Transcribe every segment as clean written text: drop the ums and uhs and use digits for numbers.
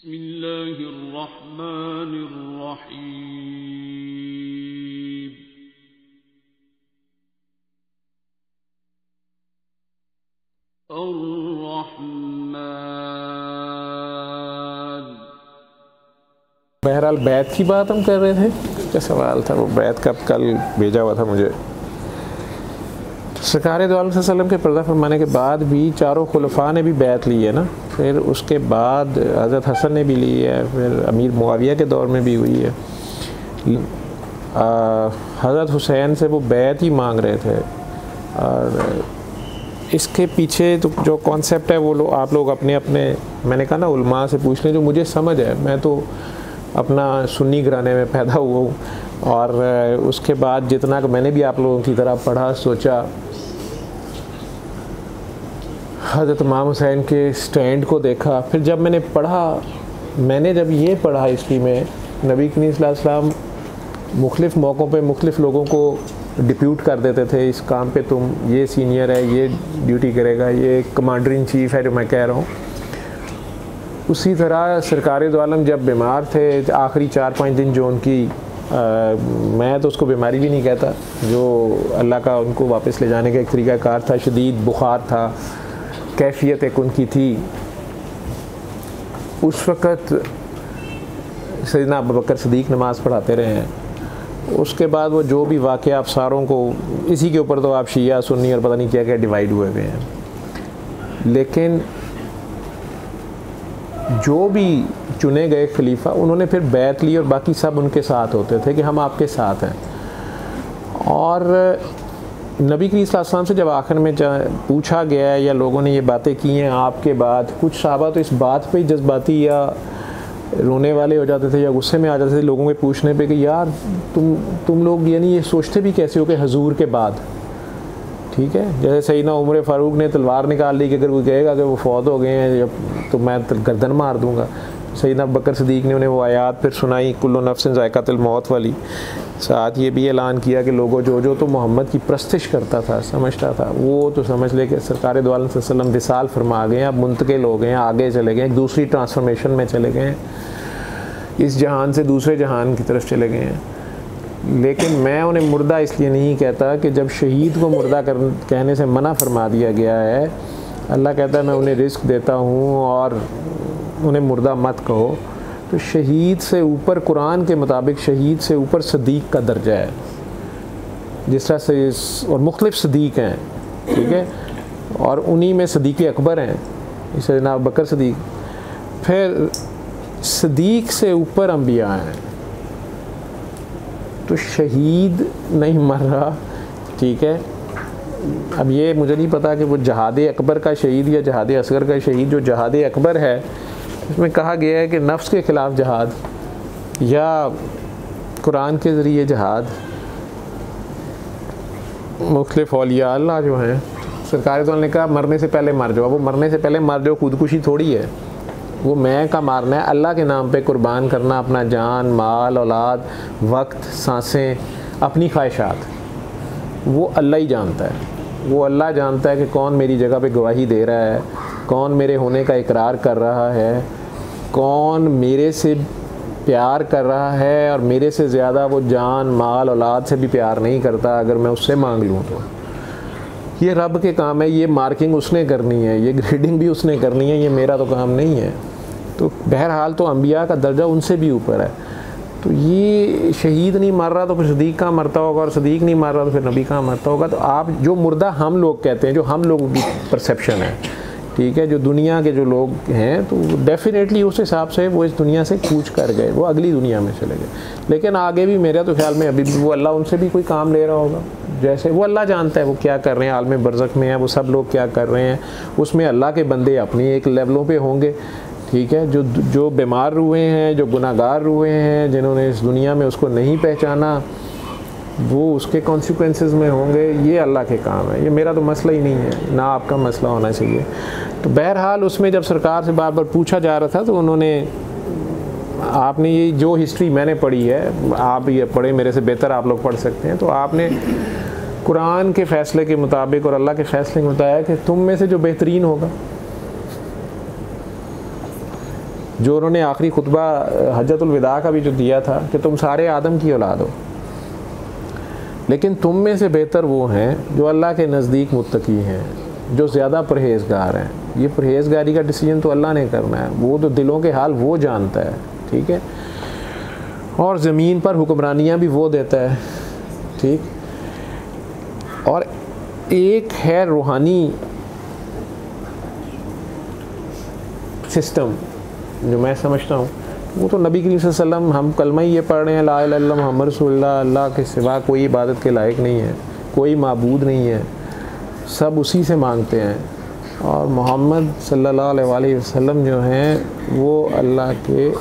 बिस्मिल्लाहिर्रहमानिर्रहीम। अर्रहमान। बहरहाल बैत की बात हम कर रहे थे, क्या सवाल था वो बैत का? कल भेजा हुआ था मुझे। सरकार दो आलम सल्लल्लाहु अलैहि वसल्लम के पर्दा फरमाने के बाद भी चारों खुलफा ने भी बैत ली है ना। फिर उसके बाद हज़रत हसन ने भी ली है, फिर अमीर मुआविया के दौर में भी हुई है। हज़रत हुसैन से वो बैत ही मांग रहे थे। और इसके पीछे तो जो कॉन्सेप्ट है वो आप लोग अपने अपने, मैंने कहा ना, उलमा से पूछ लें। जो मुझे समझ है, मैं तो अपना सुन्नी घराने में पैदा हुआ हूँ, और उसके बाद जितना कि मैंने भी आप लोगों की तरह पढ़ा, सोचा, हज़रत इमाम हुसैन के स्टैंड को देखा। फिर जब मैंने पढ़ा, जब ये पढ़ा हिस्ट्री में, नबी करीम सल्लल्लाहु अलैहि वसल्लम मुख्तलिफ़ मौक़ों पे मुख्तलिफ़ लोगों को डिप्यूट कर देते थे, इस काम पे तुम, ये सीनियर है, ये ड्यूटी करेगा, ये कमांडर इन चीफ़ है जो मैं कह रहा हूँ। उसी तरह सरकार दो आलम जब बीमार थे, आखिरी 4-5 दिन जो उनकी, मैं तो उसको बीमारी भी नहीं कहता, जो अल्लाह का उनको वापस ले जाने का एक तरीक़ाकार था, शदीद बुखार था, कैफियत एक उनकी थी। उस वक़्त सैयदना अबू बकर सिद्दीक़ नमाज़ पढ़ाते रहे हैं। उसके बाद वो जो भी वाक़या अफसारों को, इसी के ऊपर तो आप शिया सुन्नी और पता नहीं क्या क्या डिवाइड हुए हुए हैं। लेकिन जो भी चुने गए खलीफा, उन्होंने फिर बैत ली और बाकी सब उनके साथ होते थे कि हम आपके साथ हैं। और नबी करीम सल्लल्लाहु अलैहि वसल्लम से जब आखिर में पूछा गया है या लोगों ने ये बातें की हैं आपके बाद, कुछ सहाबा तो इस बात पे ही जज्बाती या रोने वाले हो जाते थे या गुस्से में आ जाते थे लोगों के पूछने पे कि यार तुम लोग यानी ये सोचते भी कैसे हो कि हजूर के बाद, ठीक है, जैसे सैयदना उमर फ़ारूक ने तलवार निकाल ली कि अगर वो कहेगा कि वो फौत हो गए हैं तो मैं गर्दन मार दूंगा। सैयदना अबू बकर सिद्दीक़ ने उन्हें वो आयात फिर सुनाई, कुल्लु नफ्सिन ज़ायक़ातुल मौत वाली। साथ ये भी ऐलान किया कि लोगों जो तो मोहम्मद की प्रस्तिश करता था, समझता था, वो तो समझ ले कि सरकार दो आलम सल्लल्लाहु अलैहि वसल्लम विसाल फरमा गए हैं, अब मुंतकिल हो गए हैं, आगे चले गए, एक दूसरी ट्रांसफॉर्मेशन में चले गए हैं, इस जहान से दूसरे जहान की तरफ चले गए हैं। लेकिन मैं उन्हें मुर्दा इसलिए नहीं कहता कि जब शहीद को मुर्दा कहने से मना फरमा दिया गया है, अल्लाह कहता है मैं उन्हें रिस्क देता हूँ और उन्हें मुर्दा मत कहो। तो शहीद से ऊपर, कुरान के मुताबिक शहीद से ऊपर सदीक़ का दर्जा है, जिस तरह से, और मुख्तलिफ़ सदीक़ हैं, ठीक है, और उन्हीं में सदीक़ अकबर हैं, इसे ना बकर सदीक़। फिर सदीक़ से ऊपर अंबिया हैं। तो शहीद नहीं मर रहा, ठीक है। अब ये मुझे नहीं पता कि वो जहाद अकबर का शहीद या जहाद असगर का शहीद। जो जहाद अकबर है, इसमें कहा गया है कि नफ्स के ख़िलाफ़ जहाद या कुरान के ज़रिए जहाद, मुख्तलिफ़ औलिया अल्लाह जो हैं, सरकार ने कहा मरने से पहले मर जाओ। वो मरने से पहले मर जाओ खुदकुशी थोड़ी है, वो मैं का मारना है, अल्लाह के नाम पे कुर्बान करना अपना जान, माल, औलाद, वक्त, सांसें, अपनी ख्वाहिशात। वो अल्लाह ही जानता है। वो अल्लाह जानता है कि कौन मेरी जगह पे गवाही दे रहा है, कौन मेरे होने का इकरार कर रहा है, कौन मेरे से प्यार कर रहा है, और मेरे से ज़्यादा वो जान, माल, औलाद से भी प्यार नहीं करता अगर मैं उससे मांग लूँ तो। ये रब के काम है, ये मार्किंग उसने करनी है, ये ग्रेडिंग भी उसने करनी है, ये मेरा तो काम नहीं है। तो बहरहाल तो अंबिया का दर्जा उनसे भी ऊपर है। तो ये शहीद नहीं मर रहा तो फिर सदीक़ कहाँ मरता होगा, और सदीक़ नहीं मर रहा तो फिर नबी कहाँ मरता होगा। तो आप जो मुर्दा हम लोग कहते हैं, जो हम लोगों की परसेप्शन है, ठीक है, जो दुनिया के जो लोग हैं, तो डेफिनेटली उस हिसाब से वो इस दुनिया से कूच कर गए, वो अगली दुनिया में चले गए। लेकिन आगे भी मेरा तो ख्याल में अभी भी वो अल्लाह उनसे भी कोई काम ले रहा होगा। जैसे वो अल्लाह जानता है वो क्या कर रहे हैं, आलम बरज़ख में है वो सब लोग क्या कर रहे हैं, उसमें अल्लाह के बंदे अपनी एक लेवलों पे होंगे, ठीक है। जो बीमार हुए हैं, जो गुनाहगार हुए हैं, जिन्होंने इस दुनिया में उसको नहीं पहचाना, वो उसके कॉन्सिक्वेंसेस में होंगे। ये अल्लाह के काम है, ये मेरा तो मसला ही नहीं है, ना आपका मसला होना चाहिए। तो बहरहाल उसमें जब सरकार से बार बार पूछा जा रहा था, तो उन्होंने, आपने ये जो हिस्ट्री मैंने पढ़ी है, आप ये पढ़े, मेरे से बेहतर आप लोग पढ़ सकते हैं, तो आपने कुरान के फ़ैसले के मुताबिक और अल्लाह के फ़ैसले के मुताबिक कि तुम में से जो बेहतरीन होगा, जो उन्होंने आखिरी खुतबा हज्जतुल विदा का भी जो दिया था कि तुम सारे आदम की औलाद हो, लेकिन तुम में से बेहतर वो हैं जो अल्लाह के नज़दीक मुत्तकी हैं, जो ज़्यादा परहेज़गार हैं। ये परहेज़गारी का डिसीजन तो अल्लाह ने करना है, वो तो दिलों के हाल वो जानता है, ठीक है। और ज़मीन पर हुक्मरानियाँ भी वो देता है, ठीक। और एक है रूहानी सिस्टम जो मैं समझता हूँ, वो तो नबी करीम सल्लल्लाहु अलैहि वसल्लम, हम कलमा ही ये पढ़ रहे हैं ला इलाहा इल्लल्लाह मुहम्मद रसूलुल्लाह, अल्लाह के सिवा कोई इबादत के लायक नहीं है, कोई माबूद नहीं है, सब उसी से मांगते हैं। और मोहम्मद सल्लल्लाहु अलैहि वसल्लम जो हैं वो अल्लाह के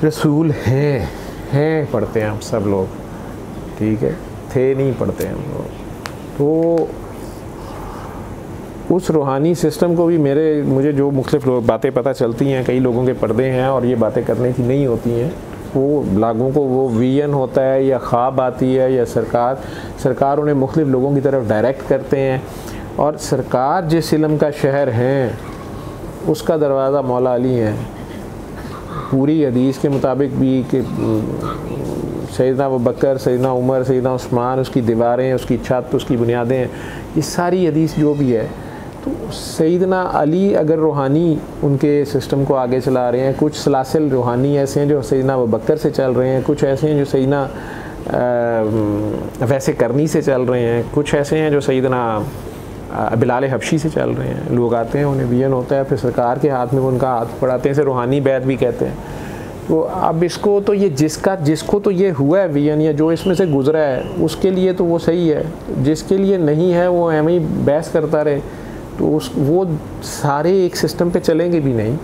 रसूल हैं पढ़ते हैं हम सब लोग, ठीक है, थे नहीं पढ़ते हैं हम लोग। तो उस रूहानी सिस्टम को भी मुझे जो मुख्तलिफ बातें पता चलती हैं, कई लोगों के पर्दे हैं और ये बातें करने की नहीं होती हैं, वो लोगों को वो विजन होता है या ख्वाब आती है या सरकार उन्हें मुख्तलिफ लोगों की तरफ डायरेक्ट करते हैं। और सरकार जिस इल्म का शहर है उसका दरवाज़ा मौला अली है। पूरी हदीस के मुताबिक भी कि सैयदना अबू बकर, सैयदना उमर, सैयदना उस्मान, उसकी दीवारें, उसकी छत, उसकी बुनियादें, ये सारी हदीस जो भी है, तो सैयदना अली अगर रूहानी उनके सिस्टम को आगे चला रहे हैं, कुछ सलासिल रूहानी ऐसे हैं जो सैयदना अबू बकर से चल रहे हैं, कुछ ऐसे हैं जो सैयदना वैसे करनी से चल रहे हैं, कुछ ऐसे हैं जो सैयदना बिलाल हबशी से चल रहे हैं। लोग आते हैं, उन्हें विजन होता है, फिर सरकार के हाथ में वो उनका हाथ पढ़ाते हैं, इसे रूहानी बैत भी कहते हैं। तो अब इसको तो ये जिसको तो ये हुआ है विजन या जो इसमें से गुजरा है उसके लिए तो वो सही है, जिसके लिए नहीं है वो एम ही बहस करता रहे तो वो सारे एक सिस्टम पे चलेंगे भी नहीं,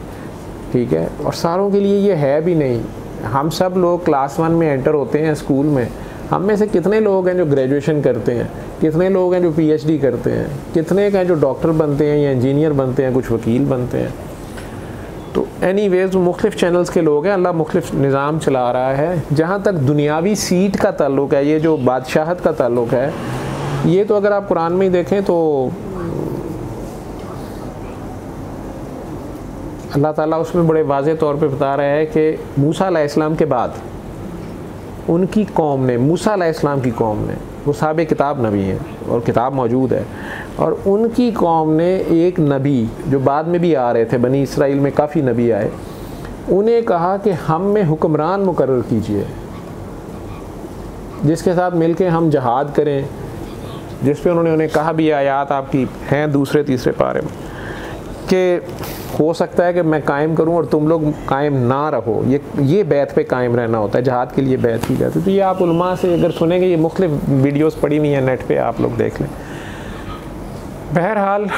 ठीक है। और सारों के लिए ये है भी नहीं। हम सब लोग क्लास 1 में एंटर होते हैं स्कूल में, हम में से कितने लोग हैं जो ग्रेजुएशन करते हैं, कितने लोग हैं जो PhD करते हैं, कितने हैं जो डॉक्टर बनते हैं या इंजीनियर बनते हैं, कुछ वकील बनते हैं। तो एनीवेज मुख्तलिफ चैनल्स के लोग हैं, अल्लाह मुख्तलिफ निज़ाम चला रहा है। जहाँ तक दुनियावी सीट का ताल्लुक़ है, ये जो बादशाहत का ताल्लुक़ है, ये तो अगर आप कुरान में ही देखें तो अल्लाह ताला उसमें बड़े वाज़े तौर पे बता रहा है कि मूसा अलैहिस्सलाम के बाद उनकी कौम ने, मूसा अलैहिस्सलाम की कौम ने, वो साहब किताब नबी हैं और किताब मौजूद है, और उनकी कौम ने एक नबी जो बाद में भी आ रहे थे, बनी इसराइल में काफ़ी नबी आए, उन्हें कहा कि हम में हुक्मरान मुकर्रर कीजिए जिसके साथ मिलके हम जहाद करें, जिस पे उन्होंने कहा भी आयात आपकी हैं दूसरे तीसरे पारे में कि हो सकता है कि मैं कायम करूं और तुम लोग कायम ना रहो। ये बैत पे कायम रहना होता है, जहाद के लिए बैत की जाती है। तो ये आप उलमा से अगर सुनेंगे, ये मुख्तलिफ वीडियोस पड़ी हुई हैं नेट पे, आप लोग देख लें। बहरहाल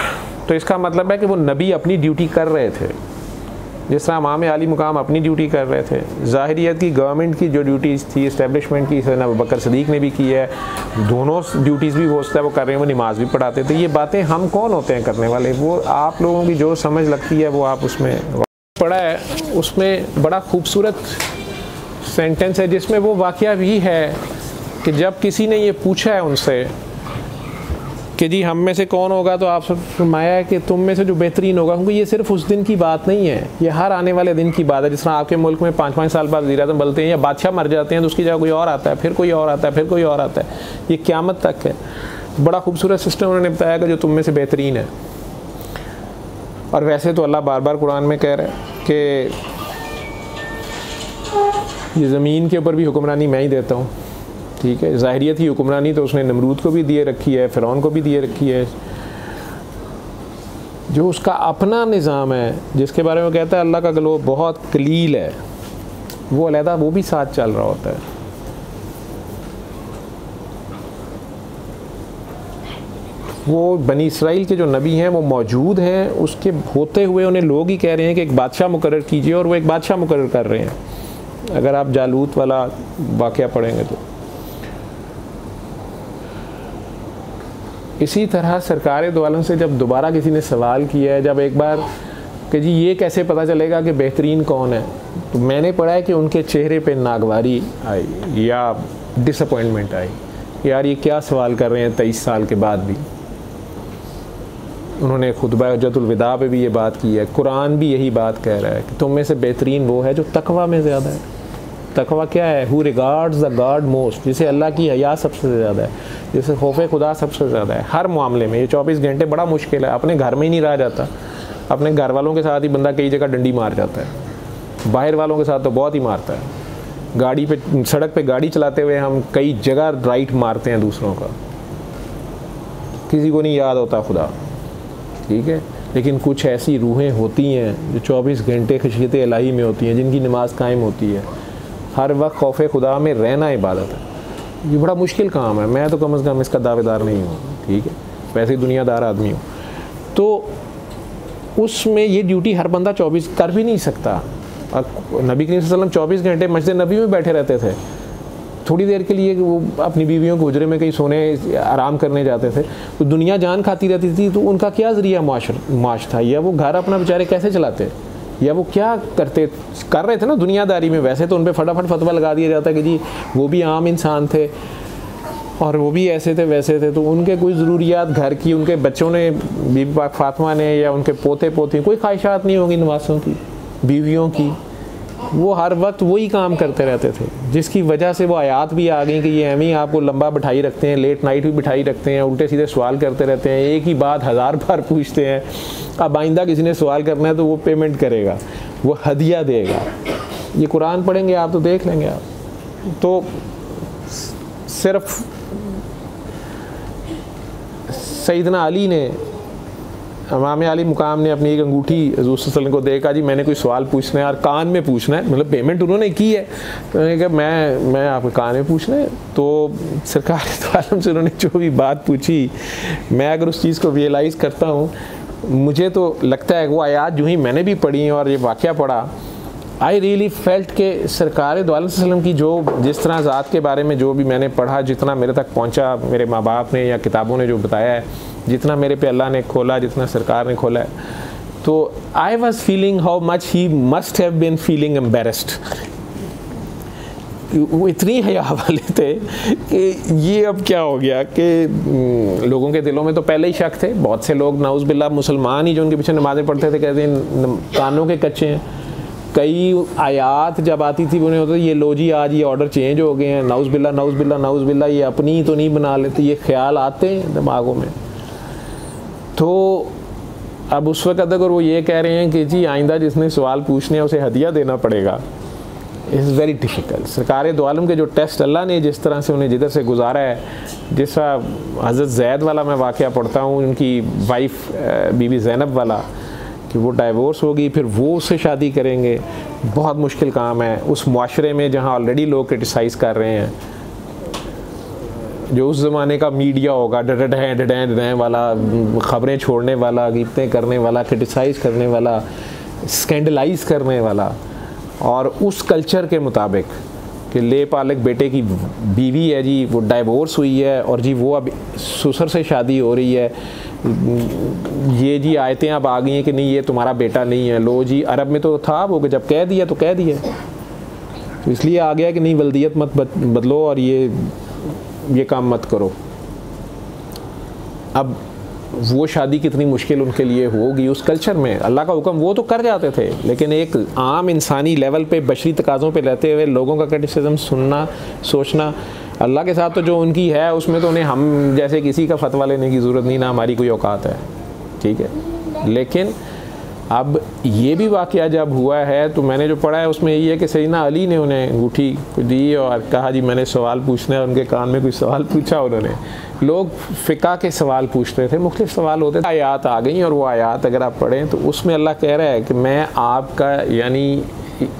तो इसका मतलब है कि वो नबी अपनी ड्यूटी कर रहे थे, जिस तरह इमाम आली मुकाम अपनी ड्यूटी कर रहे थे। ज़ाहिरियत की गवर्नमेंट की जो ड्यूटीज़ थी इस्टेब्लिशमेंट की, सैयदना अबू बकर सिद्दीक़ ने भी की है, दोनों ड्यूटीज़ भी वो वो कर रहे हैं, वो नमाज भी पढ़ाते थे। ये बातें हम कौन होते हैं करने वाले? वो आप लोगों की जो समझ लगती है वो आप उसमें पढ़ा है। उसमें बड़ा खूबसूरत सेंटेंस है जिसमें वो वाक़या भी है कि जब किसी ने ये पूछा है उनसे कि जी हम में से कौन होगा, तो आप सब फरमाया है कि तुम में से जो बेहतरीन होगा। क्योंकि ये सिर्फ उस दिन की बात नहीं है, ये हर आने वाले दिन की बात है। जिस तरह आपके मुल्क में 5-5 साल बाद वज़ीर-ए-आज़म बदलते हैं या बादशाह मर जाते हैं तो उसकी जगह कोई और आता है, फिर कोई और आता है, फिर कोई और आता है, ये क़यामत तक है। बड़ा खूबसूरत सिस्टम उन्होंने बताया कि जो तुम में से बेहतरीन है। और वैसे तो अल्लाह बार बार कुरान में कह रहा है कि ये ज़मीन के ऊपर भी हुक्मरानी मैं ही देता हूँ, ठीक है। ज़ाहिरियत की हुक्मरानी तो उसने नमरूद को भी दिए रखी है, फ़िरौन को भी दिए रखी है। जो उसका अपना निज़ाम है जिसके बारे में कहता है अल्लाह का गलो बहुत कलील है, वो अलहदा वो भी साथ चल रहा होता है। वो बनी इसराइल के जो नबी हैं वो मौजूद हैं, उसके होते हुए उन्हें लोग ही कह रहे हैं कि एक बादशाह मुकर्रर कीजिए, और वो एक बादशाह मुकर्रर कर रहे हैं। अगर आप जालूत वाला वाक़या पढ़ेंगे तो इसी तरह सरकार दो आलम से जब दोबारा किसी ने सवाल किया है, जब एक बार कि जी ये कैसे पता चलेगा कि बेहतरीन कौन है, तो मैंने पढ़ा है कि उनके चेहरे पे नागवारी आई या डिसअपॉइंटमेंट आई, यार ये क्या सवाल कर रहे हैं 23 साल के बाद भी। उन्होंने खुतबा हज्जतुल विदा पे भी ये बात की है, कुरान भी यही बात कह रहा है कि तुम में से बेहतरीन वो है जो तकवा में ज़्यादा है। तकवा क्या है? Who regards the God most, जिसे अल्लाह की हया सबसे ज़्यादा है, जिसे खौफ खुदा सबसे ज़्यादा है। हर मामले में ये 24 घंटे बड़ा मुश्किल है, अपने घर में ही नहीं रहा जाता, अपने घर वालों के साथ ही बंदा कई जगह डंडी मार जाता है, बाहर वालों के साथ तो बहुत ही मारता है। गाड़ी पे, सड़क पे गाड़ी चलाते हुए हम कई जगह राइट मारते हैं दूसरों का, किसी को नहीं याद होता खुदा, ठीक है। लेकिन कुछ ऐसी रूहें होती हैं जो 24 घंटे खशियत इलाही में होती हैं, जिनकी नमाज कायम होती है, हर वक्त खौफ खुदा में रहना इबादत है। ये बड़ा मुश्किल काम है, मैं तो कम से कम इसका दावेदार नहीं हूँ, ठीक है, वैसे ही दुनियादार आदमी हूँ। तो उसमें ये ड्यूटी हर बंदा 24 कर भी नहीं सकता। नबी करीम सल्लल्लाहु अलैहि वसल्लम 24 घंटे मस्जिद नबी में बैठे रहते थे, थोड़ी देर के लिए वो अपनी बीवियों के हुजरे में कहीं सोने आराम करने जाते थे, तो दुनिया जान खाती रहती थी, तो उनका क्या ज़रिया माश था, या वो घर अपना बेचारे कैसे चलाते, या वो क्या कर रहे थे ना दुनियादारी में। वैसे तो उन पर फटाफट फतवा लगा दिया जाता कि जी वो भी आम इंसान थे और वो भी ऐसे थे वैसे थे, तो उनके कोई ज़रूरियात घर की, उनके बच्चों ने, बीबी पाक फातिमा ने या उनके पोते पोती, कोई ख्वाहिशात नहीं होंगी नवासों की, बीवियों की, वो हर वक्त वही काम करते रहते थे, जिसकी वजह से वो आयात भी आ गई कि ये एम ही आपको लंबा बिठाई रखते हैं, लेट नाइट भी बिठाई रखते हैं, उल्टे सीधे सवाल करते रहते हैं, एक ही बात 1000 बार पूछते हैं। अब आइंदा किसी ने सवाल करना है तो वो पेमेंट करेगा, वो हदिया देगा। ये कुरान पढ़ेंगे आप तो देख लेंगे आप, तो सिर्फ सैयदना अली ने, इमाम अली मुकाम ने अपनी एक अंगूठी हुज़ूर सल्लल्लाहु अलैहि वसल्लम को देखा, जी मैंने कोई सवाल पूछना है और कान में पूछना है, मतलब पेमेंट उन्होंने की है, तो उन्होंने कहा मैं आपके कान में पूछना है। तो सरकार के आलम से उन्होंने जो भी बात पूछी, मैं अगर उस चीज़ को रियलाइज़ करता हूँ, मुझे तो लगता है वो आयात जो ही मैंने भी पढ़ी और ये वाक़या पढ़ा, आई रियली फेल्ट के सरकार दो आलम वसल्लम की जो जिस तरह ज़ात के बारे में जो भी मैंने पढ़ा, जितना मेरे तक पहुँचा, मेरे माँ बाप ने या किताबों ने जो बताया है, जितना मेरे पे अल्लाह ने खोला, जितना सरकार ने खोला है, तो I was feeling how much he must have been feeling embarrassed. वो इतनी हया वाले थे कि ये अब क्या हो गया कि लोगों के दिलों में तो पहले ही शक थे। बहुत से लोग नाउज़ बिल्लाह मुसलमान ही जो उनके पीछे नमाज़ें पढ़ते थे, कहते हैं कानों के कच्चे हैं। कई आयात जब आती थी उन्हें होता ये लो जी आज ये ऑर्डर चेंज हो गए हैं, नाउज़ बिल्लाह नाउज़ बिल्लाह नाउज़ बिल्लाह, ये अपनी तो नहीं बना लेते, ये ख्याल आते हैं दिमागों में। तो अब उस वक्त अगर वो ये कह रहे हैं कि जी आइंदा जिसने सवाल पूछने हैं उसे हदिया देना पड़ेगा, इज़ वेरी डिफ़िकल्ट। सरकार दो आलम के जो टेस्ट अल्लाह ने जिस तरह से उन्हें जिधर से गुजारा है, जिस हज़रत ज़ैद वाला मैं वाक़या पढ़ता हूँ, उनकी वाइफ बीबी ज़ैनब वाला, कि वो डाइवोर्स होगी फिर वो उससे शादी करेंगे, बहुत मुश्किल काम है उस मुआशरे में जहाँ ऑलरेडी लोग क्रिटिसाइज़ कर रहे हैं। जो उस ज़माने का मीडिया होगा, डडें वाला, ख़बरें छोड़ने वाला, गिफ्तें करने वाला, क्रिटिसाइज़ करने वाला, स्कैंडलाइज करने वाला, और उस कल्चर के मुताबिक कि ले पालक बेटे की बीवी है जी, वो डाइवोर्स हुई है और जी वो अब ससुर से शादी हो रही है, ये जी आयतें अब आ गई हैं कि नहीं ये तुम्हारा बेटा नहीं है। लो जी, अरब में तो था वो कि जब कह दिया तो कह दिया, तो इसलिए आ गया कि नहीं वल्दियत मत बदलो और ये काम मत करो। अब वो शादी कितनी मुश्किल उनके लिए होगी उस कल्चर में। अल्लाह का हुक्म वो तो कर जाते थे, लेकिन एक आम इंसानी लेवल पे बशरी तकाज़ों पे रहते हुए लोगों का क्रिटिसिज्म सुनना, सोचना, अल्लाह के साथ तो जो उनकी है उसमें तो उन्हें हम जैसे किसी का फतवा लेने की ज़रूरत नहीं, ना हमारी कोई औकात है, ठीक है। लेकिन अब ये भी वाक़या जब हुआ है तो मैंने जो पढ़ा है उसमें यही है कि सैयदना अली ने उन्हें अंगूठी दी और कहा जी मैंने सवाल पूछना है। उनके कान में कोई सवाल पूछा उन्होंने। लोग फ़िक़ा के सवाल पूछते थे, मुख्तलिफ़ सवाल होते थे। आयात आ गई और वो आयात अगर आप पढ़ें तो उसमें अल्लाह कह रहा है कि मैं आपका, यानी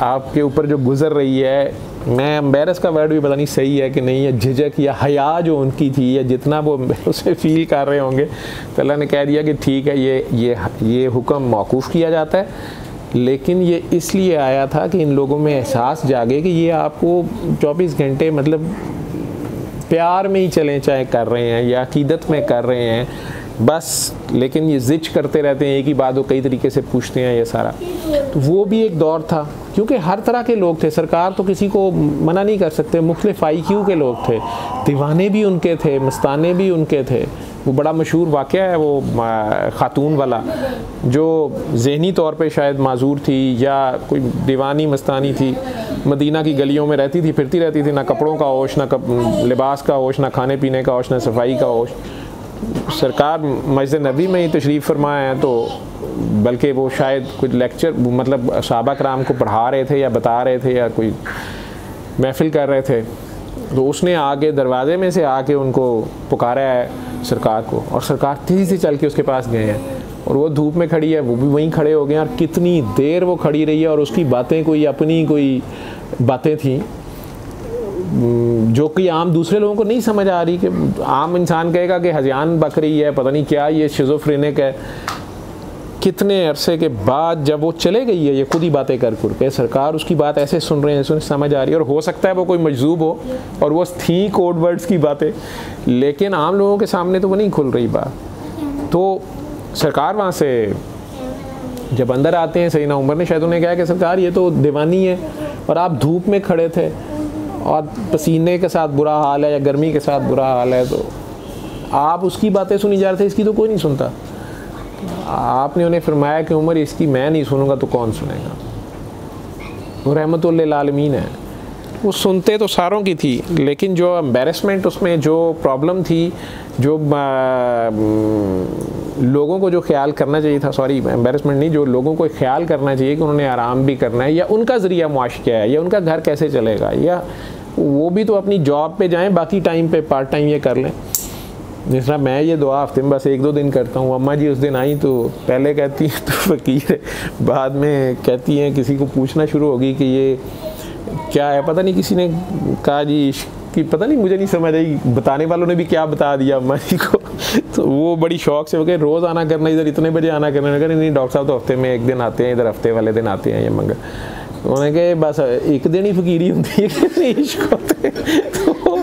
आपके ऊपर जो गुज़र रही है, मैं एम्बेरस का वर्ड भी पता नहीं सही है कि नहीं, है झिझक या हया जो उनकी थी, या जितना वो उसे फील कर रहे होंगे, तो अल्लाह ने कह दिया कि ठीक है ये हुक्म मौकूफ़ किया जाता है, लेकिन ये इसलिए आया था कि इन लोगों में एहसास जागे कि ये आपको 24 घंटे मतलब प्यार में ही चलें चाहे कर रहे हैं या अकीदत में कर रहे हैं बस, लेकिन ये ज़िच करते रहते हैं, एक ही बात वो कई तरीके से पूछते हैं, ये सारा। तो वो भी एक दौर था, क्योंकि हर तरह के लोग थे, सरकार तो किसी को मना नहीं कर सकते, मुख्तलिफ IQ के लोग थे, दीवाने भी उनके थे, मस्ताने भी उनके थे, वो बड़ा मशहूर वाक़या है, वो ख़ातून वाला जो ज़हनी तौर पे शायद माजूर थी या कोई दीवानी मस्तानी थी, मदीना की गलियों में रहती थी, फिरती रहती थी, ना कपड़ों का होश, ना लिबास का होश, ना खाने पीने का होश, ना सफाई का होश। सरकार मस्जिद नबी में ही तशरीफ़ फरमाए हैं, तो बल्कि वो शायद कुछ लेक्चर मतलब सहाबा कराम को पढ़ा रहे थे या बता रहे थे या कोई महफिल कर रहे थे, तो उसने आके दरवाज़े में से आके उनको पुकारा है सरकार को, और सरकार तेज़ी से चल के उसके पास गए हैं, और वो धूप में खड़ी है, वो भी वहीं खड़े हो गए हैं, और कितनी देर वो खड़ी रही है, और उसकी बातें कोई अपनी कोई बातें थी जो कि आम दूसरे लोगों को नहीं समझ आ रही, कि आम इंसान कहेगा कि हज़यान बक रही है, पता नहीं क्या ये शिज़ोफ्रेनिक है। कितने अरसे के बाद जब वो चले गई है, ये खुद ही बातें कर के, सरकार उसकी बात ऐसे सुन रहे हैं, सुन समझ आ रही है, और हो सकता है वो कोई मजजूब हो और वो थी कोड वर्ड्स की बातें, लेकिन आम लोगों के सामने तो वो नहीं खुल रही बात। तो सरकार वहाँ से जब अंदर आते हैं, सैयदना उमर ने शायद उन्हें कहा कि सरकार ये तो दीवानी है, और आप धूप में खड़े थे और पसीने के साथ बुरा हाल है या गर्मी के साथ बुरा हाल है, तो आप उसकी बातें सुनी जा रहे थे, इसकी तो कोई नहीं सुनता। आपने उन्हें फरमाया कि उमर इसकी मैं नहीं सुनूंगा तो कौन सुनेगा, वो रहमतुल लिल आलमीन है। वो सुनते तो सारों की थी, लेकिन जो एम्बेरसमेंट उसमें जो प्रॉब्लम थी, जो लोगों को जो ख्याल करना चाहिए था, सॉरी एम्बेरसमेंट नहीं, जो लोगों को ख्याल करना चाहिए कि उन्होंने आराम भी करना है, या उनका ज़रिया मुआश क्या है, या उनका घर कैसे चलेगा, या वो भी तो अपनी जॉब पे जाएं, बाकी टाइम पे पार्ट टाइम ये कर लें। जिस तरह मैं ये दुआ हफ्ते में बस 1-2 दिन करता हूँ। अम्मा जी उस दिन आई तो पहले कहती हैं तो फ़कीर है, बाद में कहती हैं, किसी को पूछना शुरू होगी कि ये क्या है, पता नहीं किसी ने कहा जी कि पता नहीं, मुझे नहीं समझ आई, बताने वालों ने भी क्या बता दिया अम्मा जी को। तो वो बड़ी शौक से हो गए, रोज़ आना करना, इधर इतने बजे आना करना। अगर नहीं डॉक्टर साहब तो हफ्ते में 1 दिन आते हैं, इधर हफ्ते वाले दिन आते हैं, ये मंगल। उन्होंने कहा बस 1 दिन ही फ़कीरी होती है, इश्क होते हैं। तो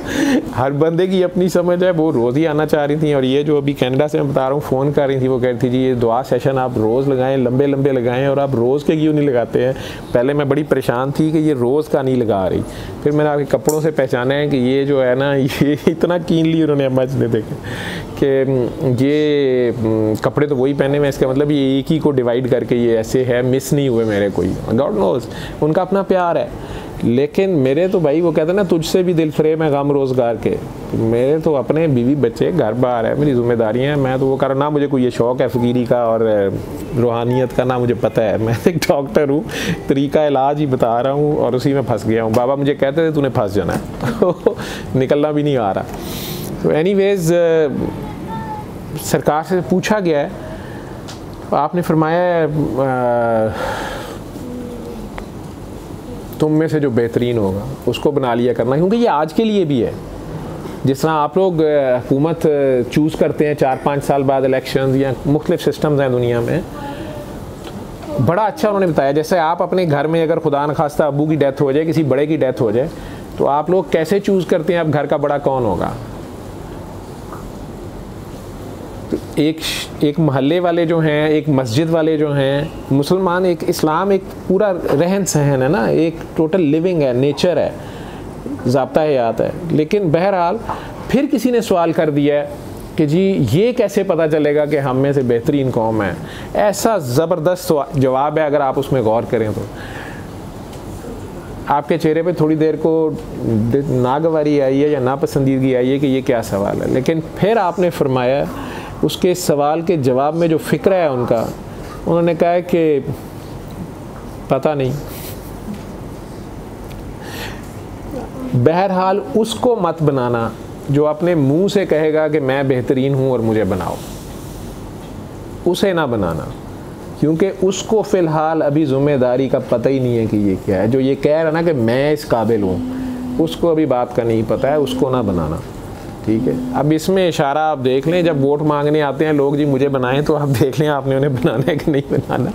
हर बंदे की अपनी समझ है। वो रोज़ ही आना चाह रही थी, और ये जो अभी कनाडा से मैं बता रहा हूँ फ़ोन कर रही थी, वो कह रही थी जी ये दुआ सेशन आप रोज़ लगाएं, लंबे लंबे लगाएं, और आप रोज़ के क्यों नहीं लगाते हैं। पहले मैं बड़ी परेशान थी कि ये रोज़ का नहीं लगा रही, फिर मैंने आपके कपड़ों से पहचाना है कि ये जो है ना, ये इतना कीनली उन्होंने अम्मा जी ने देखा कि ये कपड़े तो वही पहने हुए, इसका मतलब ये एक ही को डिवाइड करके ये ऐसे है, मिस नहीं हुए मेरे कोई। गॉड नोज़ उनका अपना प्यार है, लेकिन मेरे तो भाई वो कहते हैं ना, तुझसे भी दिल फरेब है गम रोज़गार के। मेरे तो अपने बीवी बच्चे घर बार है, मेरी जिम्मेदारियाँ हैं, मैं तो वो कर ना, मुझे कोई ये शौक़ है फ़कीरी का और रूहानियत का ना मुझे पता है। मैं एक डॉक्टर हूँ, तरीका इलाज ही बता रहा हूँ और उसी में फंस गया हूँ। बाबा मुझे कहते थे तूने फंस जाना है निकलना भी नहीं आ रहा। तो एनीवेज़ सरकार से पूछा गया है, आपने फरमाया तुम में से जो बेहतरीन होगा उसको बना लिया करना, क्योंकि ये आज के लिए भी है। जिस तरह आप लोग हुकूमत चूज़ करते हैं 4-5 साल बाद इलेक्शन, या मुख्तलिफ सिस्टम्स हैं दुनिया में, बड़ा अच्छा उन्होंने बताया। जैसे आप अपने घर में अगर खुदा न खास्ता अबू की डेथ हो जाए, किसी बड़े की डेथ हो जाए, तो आप लोग कैसे चूज़ करते हैं अब घर का बड़ा कौन होगा। तो एक मोहल्ले वाले जो हैं, एक मस्जिद वाले जो हैं, मुसलमान, एक इस्लाम, एक पूरा रहन सहन है ना, एक टोटल लिविंग है, नेचर है, ज़ाब्ता हयात है। लेकिन बहरहाल फिर किसी ने सवाल कर दिया है कि जी ये कैसे पता चलेगा कि हम में से बेहतरीन कौम है। ऐसा ज़बरदस्त जवाब है, अगर आप उसमें गौर करें तो आपके चेहरे पे थोड़ी देर को नागवारी आई है या नापसंदीदगी आई है कि ये क्या सवाल है, लेकिन फिर आपने फरमाया उसके सवाल के जवाब में जो फ़िक्र है उनका, उन्होंने कहा कि पता नहीं। बहरहाल उसको मत बनाना जो अपने मुंह से कहेगा कि मैं बेहतरीन हूँ और मुझे बनाओ, उसे ना बनाना, क्योंकि उसको फ़िलहाल अभी ज़िम्मेदारी का पता ही नहीं है कि ये क्या है। जो ये कह रहा ना कि मैं इस काबिल हूँ, उसको अभी बात का नहीं पता है, उसको ना बनाना, ठीक है। अब इसमें इशारा आप देख लें, जब वोट मांगने आते हैं लोग जी मुझे बनाएं, तो आप देख लें आपने उन्हें बनाना है कि नहीं बनाना।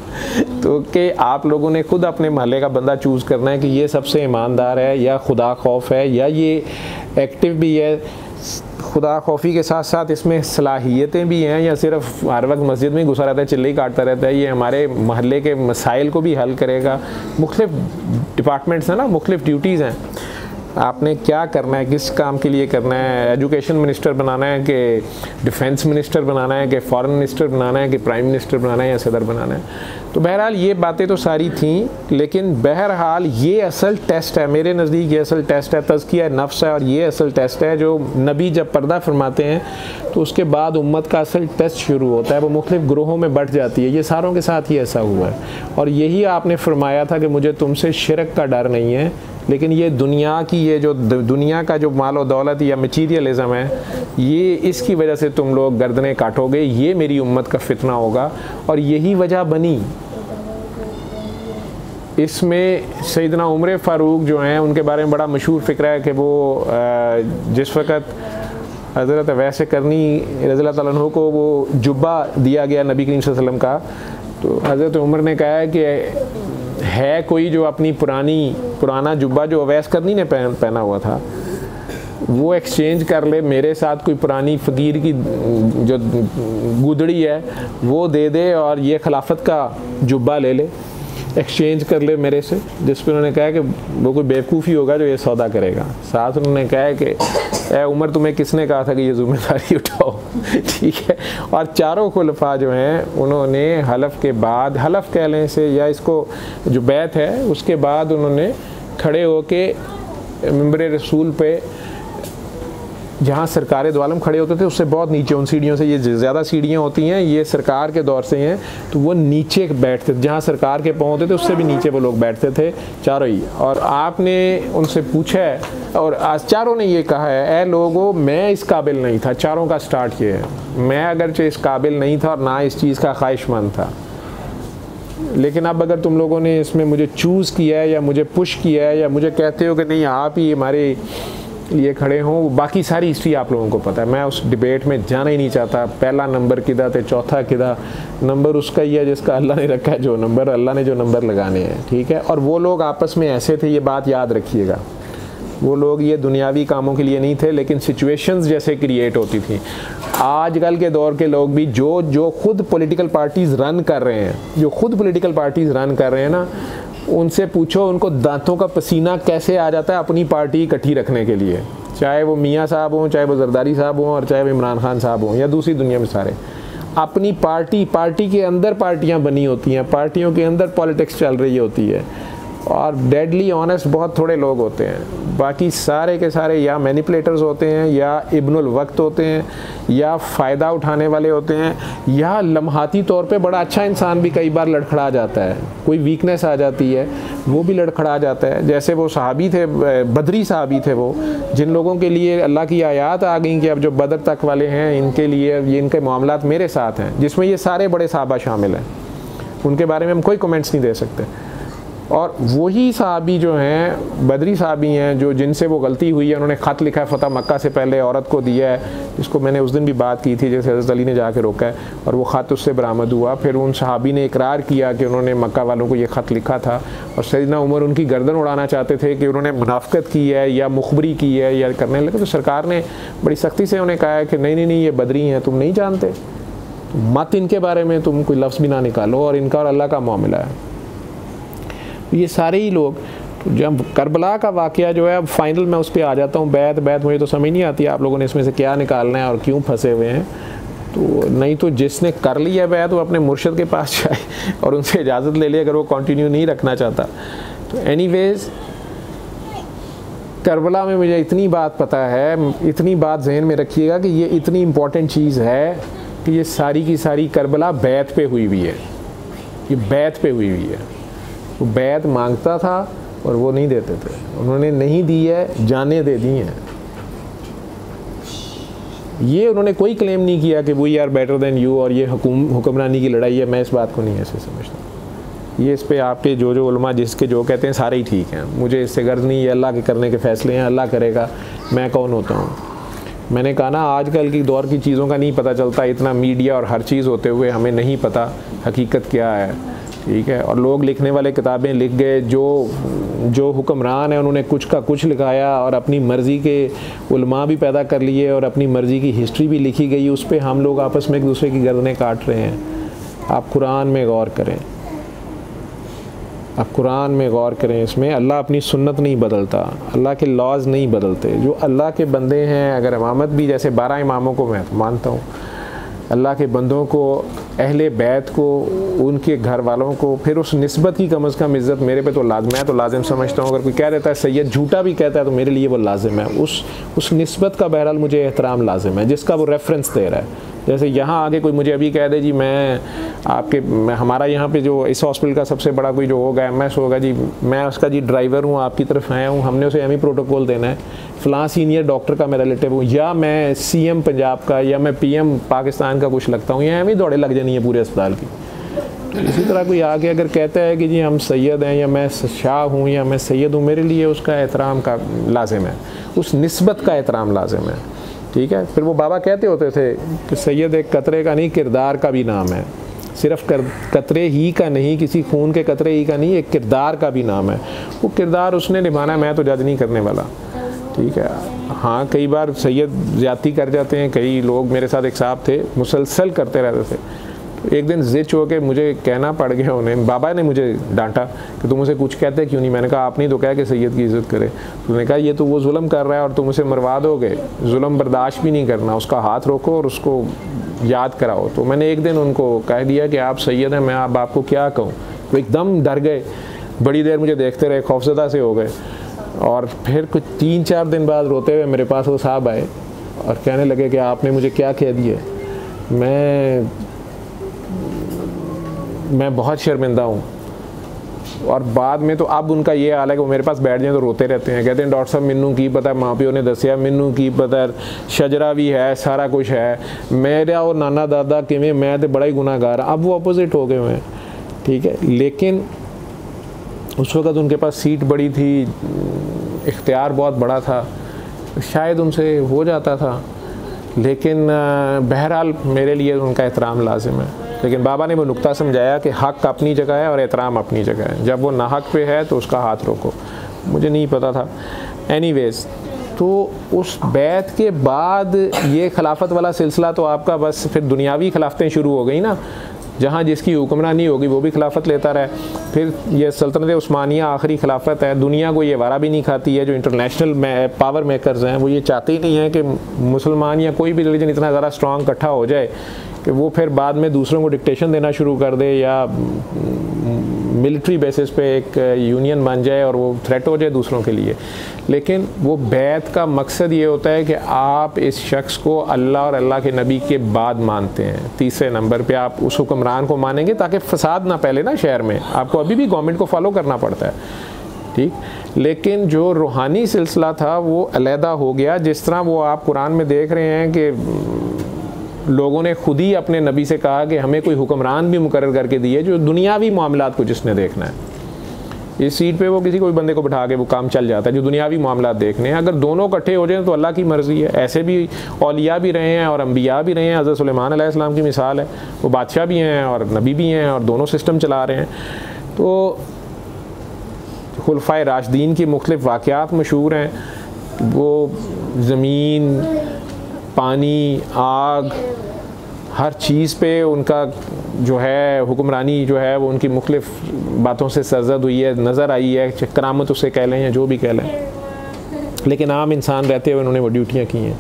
तो कि आप लोगों ने खुद अपने महल्ले का बंदा चूज़ करना है कि ये सबसे ईमानदार है, या खुदा खौफ है, या ये एक्टिव भी है, खुदा खौफी के साथ साथ इसमें सलाहियतें भी हैं, या सिर्फ हर वक्त मस्जिद में घुसा रहता है, चिल्ले काटता रहता है, ये हमारे महल्ले के मसाइल को भी हल करेगा। मुख्तलिफ डिपार्टमेंट्स हैं ना, मुख्तलिफ ड्यूटीज़ हैं। आपने क्या करना है, किस काम के लिए करना है, एजुकेशन मिनिस्टर बनाना है कि डिफेंस मिनिस्टर बनाना है कि फॉरेन मिनिस्टर बनाना है कि प्राइम मिनिस्टर बनाना है या सदर बनाना है। तो बहरहाल ये बातें तो सारी थीं, लेकिन बहरहाल ये असल टेस्ट है, मेरे नज़दीक ये असल टेस्ट है, तज़किया नफ्स है, और ये असल टेस्ट है जो नबी जब पर्दा फरमाते हैं तो उसके बाद उम्मत का असल टेस्ट शुरू होता है, वो मुख्तलिफ ग्रोहों में बढ़ जाती है। ये सारों के साथ ही ऐसा हुआ है, और यही आपने फरमाया था कि मुझे तुमसे शिरक का डर नहीं है, लेकिन ये दुनिया की, ये जो दुनिया का जो माल और दौलत या मटीरियलिज़म है, ये इसकी वजह से तुम लोग गर्दनें काटोगे, ये मेरी उम्मत का फितना होगा। और यही वजह बनी। इसमें सैयदना उमर फ़ारूक जो हैं उनके बारे में बड़ा मशहूर फ़िक्र है कि वो जिस वक़्त हज़रत वैसे करनी रज़ियल्लाहु ताला अन्हु को वो जुब्बा दिया गया नबी करीम सल्लल्लाहु अलैहि वसल्लम का, तो हज़रत उमर ने कहा है कि है कोई जो अपनी पुराना जुब्बा जो अवैस करनी ने पहना हुआ था वो एक्सचेंज कर ले, मेरे साथ कोई पुरानी फ़कीर की जो गुदड़ी है वो दे दे, और ये खिलाफत का जुब्बा ले ले, एक्सचेंज कर ले मेरे से। जिस पर उन्होंने कहा कि वो कोई बेवकूफ़ी होगा जो ये सौदा करेगा। साथ उन्होंने कहा कि ए उमर, तुम्हें किसने कहा था कि ये ज़िम्मेदारी उठाओ, ठीक है। और चारों खुलफा जो हैं उन्होंने हलफ के बाद, हलफ कह लें से या इसको जो बैत है, उसके बाद उन्होंने खड़े होके मिंबर रसूल पे, जहाँ सरकार दो आलम खड़े होते थे उससे बहुत नीचे, उन सीढ़ियों से, ये ज़्यादा सीढ़ियाँ होती हैं, ये सरकार के दौर से हैं, तो वो नीचे बैठते थे, जहाँ सरकार के पाँव होते थे उससे भी नीचे वो लोग बैठते थे चारों ही। और आपने उनसे पूछा है, और आज चारों ने ये कहा है, ए लोगों मैं इस काबिल नहीं था। चारों का स्टार्ट ये है, मैं अगरचे इस काबिल नहीं था और ना इस चीज़ का ख्वाहिशमंद था, लेकिन अब अगर तुम लोगों ने इसमें मुझे चूज़ किया है या मुझे पुश किया है या मुझे कहते हो कि नहीं आप ही हमारे लिए खड़े हों, बाकी सारी हिस्ट्री आप लोगों को पता है। मैं उस डिबेट में जाना ही नहीं चाहता, पहला नंबर किदा थे, चौथा किदा नंबर उसका ही है जिसका अल्लाह ने रखा है, जो नंबर अल्लाह ने जो नंबर लगाने हैं, ठीक है। और वो लोग आपस में ऐसे थे, ये बात याद रखिएगा, वो लोग ये दुनियावी कामों के लिए नहीं थे, लेकिन सिचुएशंस जैसे क्रिएट होती थी। आजकल के दौर के लोग भी जो खुद पॉलिटिकल पार्टीज़ रन कर रहे हैं, जो खुद पॉलिटिकल पार्टीज़ रन कर रहे हैं ना, उनसे पूछो उनको दांतों का पसीना कैसे आ जाता है अपनी पार्टी इकट्ठी रखने के लिए, चाहे वो मियाँ साहब हों, चाहे वो जरदारी साहब हों, और चाहे वो इमरान खान साहब हों या दूसरी दुनिया में सारे। अपनी पार्टी के अंदर पार्टियां बनी होती हैं, पार्टियों के अंदर पॉलिटिक्स चल रही होती है, और डेडली ऑनेस्ट बहुत थोड़े लोग होते हैं। बाकी सारे के सारे या मैनिपुलेटर्स होते हैं, या इब्नुल वक्त होते हैं, या फ़ायदा उठाने वाले होते हैं, या लम्हाती तौर पे बड़ा अच्छा इंसान भी कई बार लड़खड़ा जाता है, कोई वीकनेस आ जाती है वो भी लड़खड़ा जाता है। जैसे वो सहाबी थे, बदरी सहाबी थे, वो जिन लोगों के लिए अल्लाह की आयात आ गई कि अब जो बदर तक वाले हैं इनके लिए ये इनके मामलात मेरे साथ हैं, जिसमें ये सारे बड़े सहाबा शामिल हैं, उनके बारे में हम कोई कमेंट्स नहीं दे सकते। और वही सहाबी जो हैं, बदरी सहाबी हैं, जो जिनसे वो गलती हुई है, उन्होंने ख़त लिखा है फ़तह मक्का से पहले औरत को दिया है, जिसको मैंने उस दिन भी बात की थी, जैसे हज़रत अली ने जाके रोका है और वो ख़त उससे बरामद हुआ। फिर उन सहाबी ने इकरार किया कि उन्होंने मक्का वालों को ये ख़त लिखा था, और सैयदना उमर उनकी गर्दन उड़ाना चाहते थे कि उन्होंने मुनाफ़िक़त की है या मुखबरी की है या करने लगे। तो सरकार ने बड़ी सख्ती से उन्हें कहा है कि नहीं नहीं नहीं, ये बदरी हैं, तुम नहीं जानते, मत इनके बारे में तुम कोई लफ्ज़ भी ना निकालो, और इनका और अल्लाह का मामला है। ये सारे ही लोग, जब करबला का वाक़या जो है, अब फाइनल मैं उस पर आ जाता हूँ। बैत मुझे तो समझ नहीं आती आप लोगों ने इसमें से क्या निकालना है और क्यों फंसे हुए हैं। तो नहीं तो जिसने कर लिया बैत वो अपने मुर्शिद के पास जाए और उनसे इजाज़त ले ले, अगर वो कंटिन्यू नहीं रखना चाहता। तो एनीवेज़ करबला में मुझे इतनी बात पता है, इतनी बात जहन में रखिएगा कि ये इतनी इम्पॉर्टेंट चीज़ है कि ये सारी की सारी करबला बैत पे हुई हुई है, ये बैत पे हुई हुई है। वो बैत मांगता था और वो नहीं देते थे, उन्होंने नहीं दी है, जाने दे दी हैं। ये उन्होंने कोई क्लेम नहीं किया कि we are better than you और ये हुक्मरानी की लड़ाई है। मैं इस बात को नहीं ऐसे समझता। ये इस पे आपके जो उलमा जिसके जो कहते हैं सारे ही ठीक हैं, मुझे इससे गर्ज नहीं है। अल्लाह के करने के फ़ैसले हैं, अल्लाह करेगा, मैं कौन होता हूँ। मैंने कहा ना, आजकल की दौर की चीज़ों का नहीं पता चलता, इतना मीडिया और हर चीज़ होते हुए हमें नहीं पता हकीकत क्या है, ठीक है। और लोग लिखने वाले किताबें लिख गए, जो हुक्मरान है उन्होंने कुछ का कुछ लिखाया और अपनी मर्ज़ी के उलमा भी पैदा कर लिए और अपनी मर्ज़ी की हिस्ट्री भी लिखी गई, उस पर हम लोग आपस में एक दूसरे की गर्दनें काट रहे हैं। आप कुरान में गौर करें, अब कुरान में गौर करें, इसमें अल्लाह अपनी सुन्नत नहीं बदलता, अल्लाह के लॉज नहीं बदलते। जो अल्लाह के बंदे हैं, अगर इमामत भी जैसे 12 इमामों को मैं मानता हूँ, अल्लाह के बंदों को, अहले बैत को, उनके घर वालों को, फिर उस निस्बत की कम अज़ कम इज़्ज़त मेरे पे तो लाज़िम, मैं तो लाजिम समझता हूँ। अगर कोई कह देता है सैयद, झूठा भी कहता है तो मेरे लिए वो लाजिम है। उस निस्बत का बहरहाल मुझे एहतराम लाजिम है जिसका वो रेफरेंस दे रहा है। जैसे यहाँ आके कोई मुझे अभी कह दे जी हमारा यहाँ पे जो इस हॉस्पिटल का सबसे बड़ा कोई जो होगा MS होगा जी, मैं उसका जी ड्राइवर हूँ, आपकी तरफ आया हूँ, हमने उसे एमी प्रोटोकॉल देना है, फ़लाँ सीनियर डॉक्टर का मैं रिलेटिव हूँ, या मैं CM पंजाब का या मैं PM पाकिस्तान का कुछ लगता हूँ, या एमी दौड़े लग जानी है पूरे अस्पताल की। इसी तरह कोई आके अगर कहता है कि जी हम सैयद हैं या मैं शाह हूँ या मैं सैयद हूँ, मेरे लिए उसका एहतराम का लाजिम है, उस निस्बत का एहतराम लाजिम है। ठीक है। फिर वो बाबा कहते होते थे कि सैयद एक कतरे का नहीं, किरदार का भी नाम है। सिर्फ कतरे ही का नहीं, किसी खून के कतरे ही का नहीं, एक किरदार का भी नाम है। वो किरदार उसने निभाना, मैं तो जज नहीं करने वाला। ठीक है। हाँ, कई बार सैयद ज़्यादती कर जाते हैं। कई लोग, मेरे साथ एक साहब थे, मुसलसल करते रहते थे। एक दिन ज़िद हो के मुझे कहना पड़ गया उन्हें, बाबा ने मुझे डांटा कि तुम उसे कुछ कहते क्यों नहीं। मैंने कहा आपने तो कहा कि सैयद की इज़्ज़त करे। उन्होंने कहा ये तो वो जुल्म कर रहा है और तुम उसे मरवा दोगे, जुल्म बर्दाश्त भी नहीं करना, उसका हाथ रोको और उसको याद कराओ। तो मैंने एक दिन उनको कह दिया कि आप सैयद हैं, मैं अब आपको क्या कहूँ। तो एकदम डर गए, बड़ी देर मुझे देखते रहे, खौफज़दा से हो गए। और फिर कुछ 3-4 दिन बाद रोते हुए मेरे पास वो साहब आए और कहने लगे कि आपने मुझे क्या कह दिया। मैं बहुत शर्मिंदा हूँ। और बाद में तो अब उनका ये हाल है कि वो मेरे पास बैठ जाए तो रोते रहते हैं, कहते हैं डॉक्टर साहब मैनू की पता, माँ प्यो ने दसिया, मैनू की पता, शजरा भी है, सारा कुछ है, मेरा और नाना दादा किमें, मैं तो बड़ा ही गुनाहगार। अब वो अपोजिट हो गए हुए हैं। ठीक है। लेकिन उस वक़्त उनके पास सीट बड़ी थी, इख्तियार बहुत बड़ा था, शायद उनसे हो जाता था। लेकिन बहरहाल मेरे लिए उनका एहतराम लाजिम है। लेकिन बाबा ने वो नुक्ता समझाया कि हक़ अपनी जगह है और एहतराम अपनी जगह है। जब वो नाहक पे है तो उसका हाथ रोको। मुझे नहीं पता था। एनीवेज़, तो उस बैत के बाद ये खिलाफत वाला सिलसिला तो आपका बस फिर दुनियावी खिलाफतें शुरू हो गई ना, जहाँ जिसकी हुक्मरानी होगी वो भी खिलाफत लेता रहे। फिर ये सल्तनत उस्मानिया आखिरी खिलाफत है। दुनिया को ये वारा भी नहीं खाती है, जो इंटरनेशनल पावर मेकर्स हैं वो ये चाहते ही नहीं हैं कि मुसलमान या कोई भी रिलीजन इतना ज़्यादा स्ट्रॉन्ग इकट्ठा हो जाए कि वो फिर बाद में दूसरों को डिक्टेशन देना शुरू कर दे या मिलिट्री बेसिस पे एक यूनियन बन जाए और वो थ्रेट हो जाए दूसरों के लिए। लेकिन वो बैत का मकसद ये होता है कि आप इस शख्स को अल्लाह और अल्लाह के नबी के बाद मानते हैं। तीसरे नंबर पे आप उस हुक्मरान को मानेंगे ताकि फसाद ना फैले ना शहर में। आपको अभी भी गवर्नमेंट को फॉलो करना पड़ता है। ठीक। लेकिन जो रूहानी सिलसिला था वो अलहदा हो गया। जिस तरह वो आप कुरान में देख रहे हैं कि लोगों ने खुद ही अपने नबी से कहा कि हमें कोई हुक्मरान भी मुकर्रर करके दिए जो दुनियावी मामलात को जिसने देखना है। इस सीट पे वो किसी कोई बंदे को बिठा के वो काम चल जाता है जो दुनियावी मामलात देखने हैं। अगर दोनों इकट्ठे हो जाएं तो अल्लाह की मर्ज़ी है। ऐसे भी औलिया भी रहे हैं और अंबिया भी रहे हैं। हज़रत सुलेमान अलैहिस्सलाम की मिसाल है, वो बादशाह भी हैं और नबी भी हैं और दोनों सिस्टम चला रहे हैं। तो खुलफ़ाए राशिदीन की मुख्तलिफ़ वाक़यात मशहूर हैं। वो ज़मीन, पानी, आग, हर चीज़ पे उनका जो है हुक्मरानी जो है वो उनकी मुख्तलिफ़ बातों से सरज़द हुई है, नज़र आई है। करामत उसे कह लें या जो भी कह लें, लेकिन आम इंसान रहते हुए उन्होंने वो ड्यूटियाँ की हैं।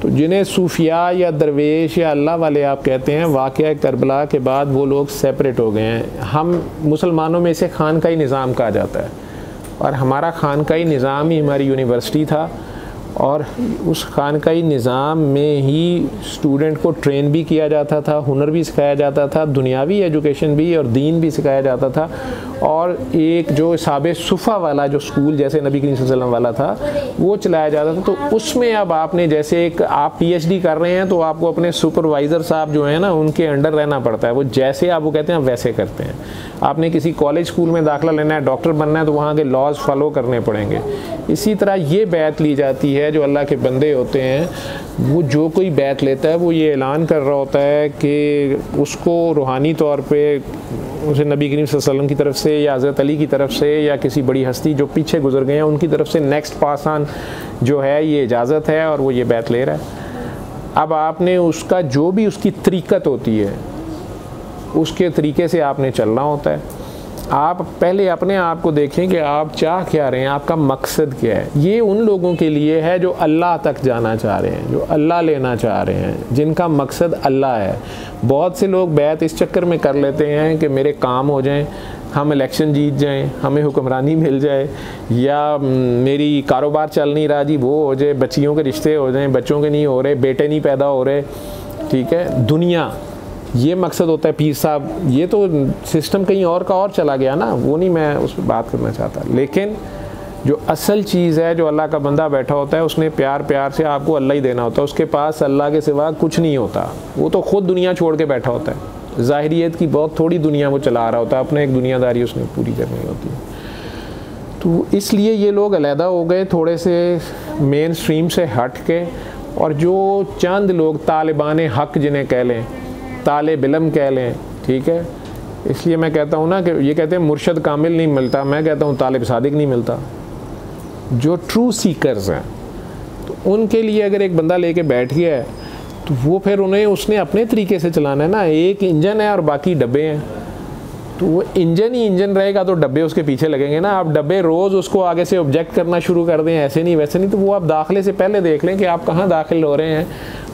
तो जिन्हें सूफिया या दरवेश या अल्लाह वाले आप कहते हैं, वाक़या करबला के बाद वो लोग सेपरेट हो गए हैं। हम मुसलमानों में इसे खानकाई निज़ाम कहा जाता है और हमारा खानकाई निज़ाम ही हमारी यूनिवर्सिटी था और उस खानकाई निज़ाम में ही स्टूडेंट को ट्रेन भी किया जाता था, हुनर भी सिखाया जाता था, दुनियावी एजुकेशन भी और दीन भी सिखाया जाता था। और एक जो साबे सुफ़ा वाला जो स्कूल जैसे नबी करीम सल्लल्लाहु अलैहि वसल्लम वाला था वो चलाया जाता था। तो उसमें अब आपने जैसे एक आप PhD कर रहे हैं तो आपको अपने सुपरवाइज़र साहब जो हैं ना उनके अंडर रहना पड़ता है। वो जैसे आप वो कहते हैं वैसे करते हैं। आपने किसी कॉलेज स्कूल में दाखिला लेना है, डॉक्टर बनना है तो वहाँ के लॉज फॉलो करने पड़ेंगे। इसी तरह ये बैत ली जाती है। जो अल्लाह के बंदे होते हैं वो जो कोई बैत लेता है वो ये ऐलान कर रहा होता है कि उसको रूहानी तौर पे उसे नबी करीम सल्लल्लाहु अलैहि वसल्लम की तरफ से या हज़रत अली की तरफ से या किसी बड़ी हस्ती जो पीछे गुजर गए हैं उनकी तरफ से नेक्स्ट पास ऑन जो है ये इजाज़त है और वो ये बैत ले रहा है। अब आपने उसका जो भी उसकी तरीक़त होती है उसके तरीके से आपने चलना होता है। आप पहले अपने आप को देखें कि आप चाह क्या रहे हैं, आपका मकसद क्या है। ये उन लोगों के लिए है जो अल्लाह तक जाना चाह रहे हैं, जो अल्लाह लेना चाह रहे हैं, जिनका मकसद अल्लाह है। बहुत से लोग बैत इस चक्कर में कर लेते हैं कि मेरे काम हो जाएं, हम इलेक्शन जीत जाएं, हमें हुक्मरानी मिल जाए, या मेरी कारोबार चल नहीं रहा जी वो हो जाए, बच्चियों के रिश्ते हो जाएं, बच्चों के नहीं हो रहे, बेटे नहीं पैदा हो रहे, ठीक है, दुनिया, ये मकसद होता है। पीर साहब, ये तो सिस्टम कहीं और का और चला गया ना, वो नहीं मैं उस पर बात करना चाहता। लेकिन जो असल चीज़ है, जो अल्लाह का बंदा बैठा होता है, उसने प्यार प्यार से आपको अल्लाह ही देना होता है। उसके पास अल्लाह के सिवा कुछ नहीं होता, वो तो ख़ुद दुनिया छोड़ के बैठा होता है। ज़ाहिरियत की बहुत थोड़ी दुनिया वो चला रहा होता है, अपने एक दुनियादारी उसने पूरी करनी होती है। तो इसलिए ये लोग अलहदा हो गए थोड़े से मेन स्ट्रीम से हट के, और जो चंद लोग तालिबान हक़ जिन्हें कह लें, तालिब इल्म कह लें, ठीक है, इसलिए मैं कहता हूँ ना कि ये कहते हैं मुर्शद कामिल नहीं मिलता, मैं कहता हूँ तालिब सादिक नहीं मिलता। जो ट्रू सीकर्स हैं, तो उनके लिए अगर एक बंदा लेके बैठ गया है तो वो फिर उन्हें उसने अपने तरीके से चलाना है ना। एक इंजन है और बाकी डब्बे हैं, तो वो इंजन ही इंजन रहेगा तो डब्बे उसके पीछे लगेंगे ना। आप डब्बे रोज़ उसको आगे से ऑब्जेक्ट करना शुरू कर दें, ऐसे नहीं वैसे नहीं, तो वो आप दाखिले से पहले देख लें कि आप कहाँ दाखिल हो रहे हैं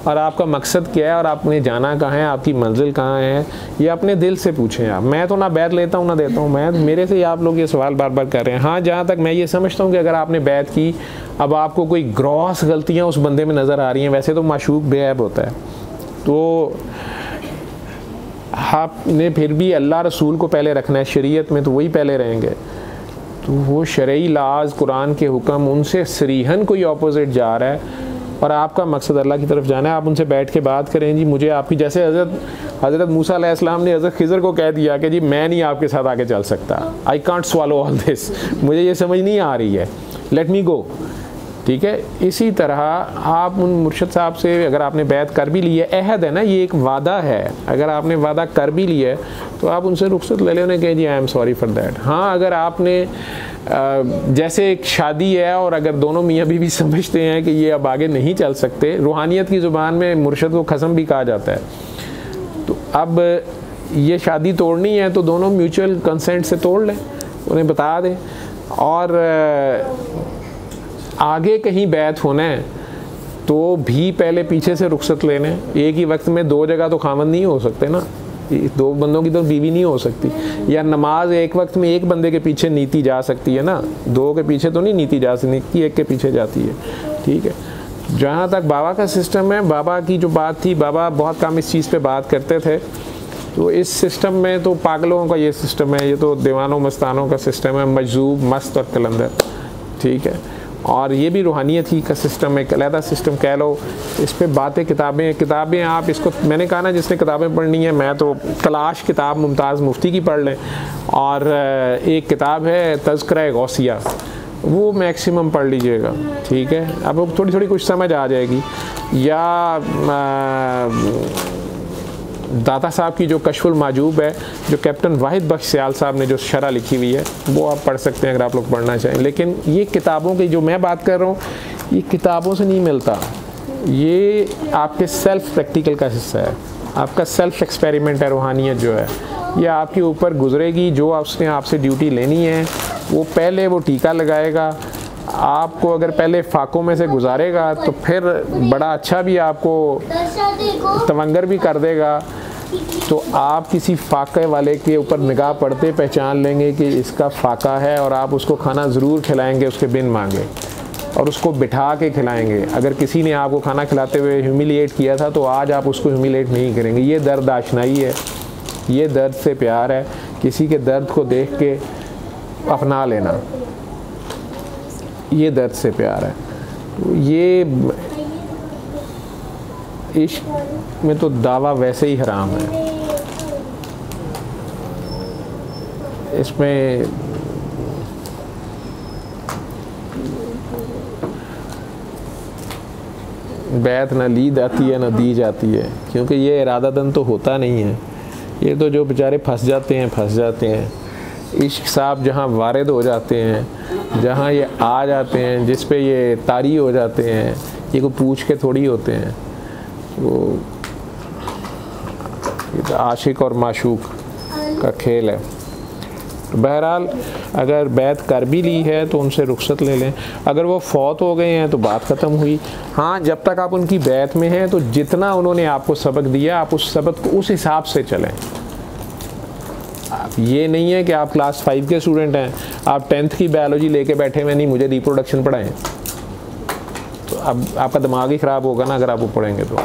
और आपका मकसद क्या है और आपने जाना कहाँ है, आपकी मंजिल कहाँ है, ये अपने दिल से पूछें आप। मैं तो ना बैत लेता हूँ ना देता हूँ, मैं मेरे से ही आप लोग ये सवाल बार बार कर रहे हैं। हाँ, जहाँ तक मैं ये समझता हूँ कि अगर आपने बैत की, अब आपको कोई ग्रॉस गलतियाँ उस बंदे में नज़र आ रही हैं, वैसे तो माशूक बेऐब होता है, तो आपने फिर भी अल्लाह रसूल को पहले रखना है, शरीयत में तो वही पहले रहेंगे। तो वो शरई लाज, कुरान के हुक्म, उनसे सरीहन कोई ऑपोजिट जा रहा है और आपका मकसद अल्लाह की तरफ जाना है, आप उनसे बैठ के बात करें, जी मुझे आपकी, जैसे हज़रत मूसा अलैहिस्सलाम ने हज़रत खिज़र को कह दिया कि जी मैं नहीं आपके साथ आगे चल सकता, I can't swallow all this, मुझे ये समझ नहीं आ रही है, लेट मी गो, ठीक है। इसी तरह आप उन मुर्शद साहब से अगर आपने बैत कर भी ली है, अहद है ना, ये एक वादा है, अगर आपने वादा कर भी लिया है तो आप उनसे रुखसत ले लें, उन्हें कहें जी I am sorry for that. हाँ, अगर आपने जैसे एक शादी है और अगर दोनों मियाँ बीवी समझते हैं कि ये अब आगे नहीं चल सकते, रूहानियत की ज़ुबान में मुर्शद को खसम भी कहा जाता है, तो अब ये शादी तोड़नी है तो दोनों म्यूचुअल कंसेंट से तोड़ लें, उन्हें बता दें, और आगे कहीं बैत होना है तो भी पहले पीछे से रुखसत लेने। एक ही वक्त में दो जगह तो खामन नहीं हो सकते ना, दो बंदों की तो बीवी नहीं हो सकती, या नमाज एक वक्त में एक बंदे के पीछे नीति जा सकती है ना, दो के पीछे तो नहीं नीति जा सकती, एक के पीछे जाती है, ठीक है। जहाँ तक बाबा का सिस्टम है, बाबा की जो बात थी, बाबा बहुत कम इस चीज़ पे बात करते थे, तो इस सिस्टम में तो पागलों का ये सिस्टम है, ये तो दीवानों मस्तानों का सिस्टम है, मजजूब, मस्त और कलंदर, ठीक है। और ये भी रूहानियत ही का सिस्टम है, अलहदा सिस्टम कह लो, इस पे बातें, किताबें आप इसको, मैंने कहा ना जिसने किताबें पढ़नी है, मैं तो तलाश किताब मुमताज़ मुफ्ती की पढ़ लें, और एक किताब है तज़किरा गौसिया, वो मैक्सिमम पढ़ लीजिएगा, ठीक है। अब थोड़ी थोड़ी कुछ समझ आ जाएगी, या दाता साहब की जो कशफुल माजूब है, जो कैप्टन वाहिद बख्श सियाल साहब ने जो शरह लिखी हुई है, वो आप पढ़ सकते हैं अगर आप लोग पढ़ना चाहें। लेकिन ये किताबों की जो मैं बात कर रहा हूँ, ये किताबों से नहीं मिलता, ये आपके सेल्फ प्रैक्टिकल का हिस्सा है, आपका सेल्फ एक्सपेरिमेंट है। रूहानियत जो है ये आपके ऊपर गुजरेगी, जो उसने आपसे ड्यूटी लेनी है वो पहले वो टीका लगाएगा, आपको अगर पहले फाकों में से गुजारेगा तो फिर बड़ा अच्छा भी आपको तवंगर भी कर देगा, तो आप किसी फाके वाले के ऊपर निगाह पड़ते पहचान लेंगे कि इसका फाका है, और आप उसको खाना ज़रूर खिलाएंगे उसके बिन मांगे, और उसको बिठा के खिलाएंगे। अगर किसी ने आपको खाना खिलाते हुए ह्यूमिलिएट किया था तो आज आप उसको ह्यूमिलिएट नहीं करेंगे। ये दर्द आशनाई है, ये दर्द से प्यार है, किसी के दर्द को देख के अपना लेना, ये दर्द से प्यार है। तो ये इश्क में तो दावा वैसे ही हराम है, इसमें बैत ना ली जाती है ना दी जाती है, क्योंकि ये इरादतन तो होता नहीं है, ये तो जो बेचारे फंस जाते हैं। इश्क साहब जहाँ वारिद हो जाते हैं, जहाँ ये आ जाते हैं, जिस पे ये तारी हो जाते हैं, ये को पूछ के थोड़ी होते हैं, वो आशिक और माशूक का खेल है। तो बहरहाल अगर बैत कर भी ली है तो उनसे रुखसत ले लें, अगर वो फौत हो गए हैं तो बात ख़त्म हुई। हाँ, जब तक आप उनकी बैत में हैं तो जितना उन्होंने आपको सबक दिया आप उस सबक को उस हिसाब से चलें। ये नहीं है कि आप क्लास 5 के स्टूडेंट हैं, आप 10th की बायोलॉजी लेके बैठे हुए, नहीं मुझे रिप्रोडक्शन पढ़ाएं, तो अब आपका दिमाग ही ख़राब होगा ना अगर आप वो पढ़ेंगे तो।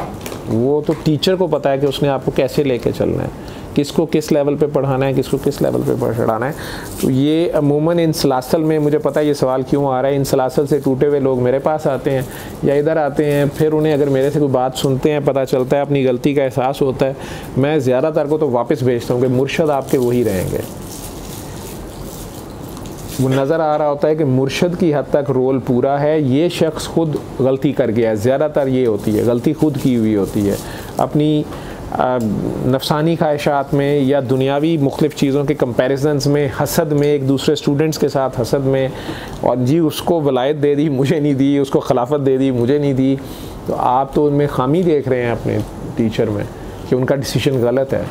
वो तो टीचर को पता है कि उसने आपको कैसे लेके चलना है, किसको किस लेवल पे पढ़ाना है, किसको किस लेवल पे पढ़ाना है। तो ये अमूमन इन सलासल में, मुझे पता है ये सवाल क्यों आ रहा है, इन सलासल से टूटे हुए लोग मेरे पास आते हैं या इधर आते हैं, फिर उन्हें अगर मेरे से कोई बात सुनते हैं, पता चलता है, अपनी गलती का एहसास होता है, मैं ज़्यादातर को तो वापस भेजता हूँ कि मुर्शद आपके वही रहेंगे। वो नज़र आ रहा होता है कि मुर्शद की हद तक रोल पूरा है, ये शख्स खुद गलती कर गया है। ज़्यादातर ये होती है, गलती खुद की हुई होती है, अपनी नफसानी ख्वाहिशात में या दुनियावी मुख्तलिफ़ चीज़ों के कंपैरिजन्स में, हसद में, एक दूसरे स्टूडेंट्स के साथ हसद में, और जी उसको वलायत दे दी मुझे नहीं दी, उसको खिलाफत दे दी मुझे नहीं दी, तो आप तो उनमें खामी देख रहे हैं अपने टीचर में कि उनका डिसीजन गलत है।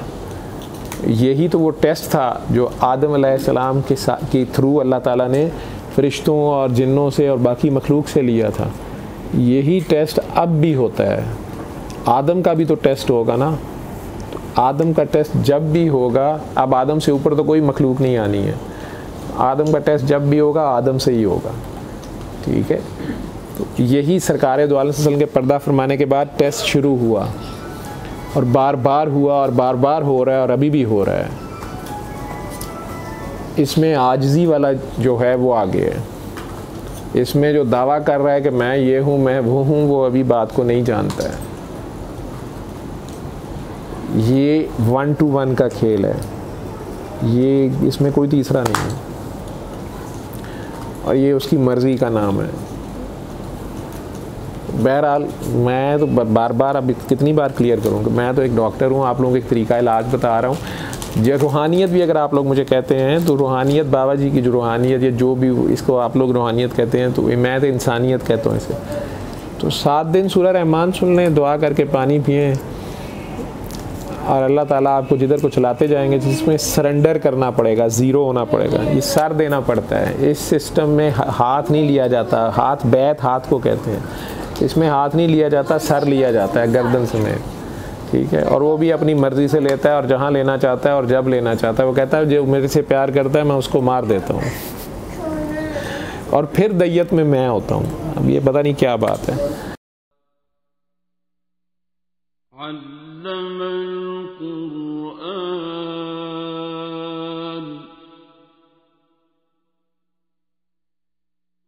यही तो वो टेस्ट था जो आदम अलैहिस्सलाम के थ्रू अल्लाह ताला ने फ़रिश्तों और जिन्नों से और बाकी मखलूक से लिया था। यही टेस्ट अब भी होता है। आदम का भी तो टेस्ट होगा ना, तो आदम का टेस्ट जब भी होगा, अब आदम से ऊपर तो कोई मखलूक नहीं आनी है, आदम का टेस्ट जब भी होगा आदम से ही होगा, ठीक है। तो यही सरकार दो आलम सल्लल्लाहु अलैहि वसल्लम के पर्दा फरमाने के बाद टेस्ट शुरू हुआ, और बार बार हुआ, और बार बार हो रहा है, और अभी भी हो रहा है। इसमें आजिज़ी वाला जो है वो आगे है, इसमें जो दावा कर रहा है कि मैं ये हूँ मैं वो हूँ, वो अभी बात को नहीं जानता है। ये 1 to 1 का खेल है, ये इसमें कोई तीसरा नहीं है, और ये उसकी मर्ज़ी का नाम है। बहरहाल मैं तो बार बार अब कितनी बार क्लियर करूँ कि मैं तो एक डॉक्टर हूँ, आप लोगों को एक तरीका इलाज बता रहा हूँ। जो रूहानियत भी अगर आप लोग मुझे कहते हैं तो रूहानियत, बाबा जी की जो रूहानियत या जो भी इसको आप लोग रूहानियत कहते हैं, तो मैं तो इंसानियत कहता हूँ इसे। तो 7 दिन सूरह रहमान सुन लें, दुआ करके पानी पिएँ, और अल्लाह ताला आपको जिधर को चलाते जाएंगे, जिसमें सरेंडर करना पड़ेगा, ज़ीरो होना पड़ेगा, ये सर देना पड़ता है। इस सिस्टम में हाथ नहीं लिया जाता, हाथ बैत हाथ को कहते हैं, इसमें हाथ नहीं लिया जाता, सर लिया जाता है गर्दन समेत, ठीक है। और वो भी अपनी मर्ज़ी से लेता है, और जहाँ लेना चाहता है और जब लेना चाहता है। वो कहता है जो मेरे से प्यार करता है मैं उसको मार देता हूँ, और फिर दैयत में मैं होता हूँ। अब ये पता नहीं क्या बात है।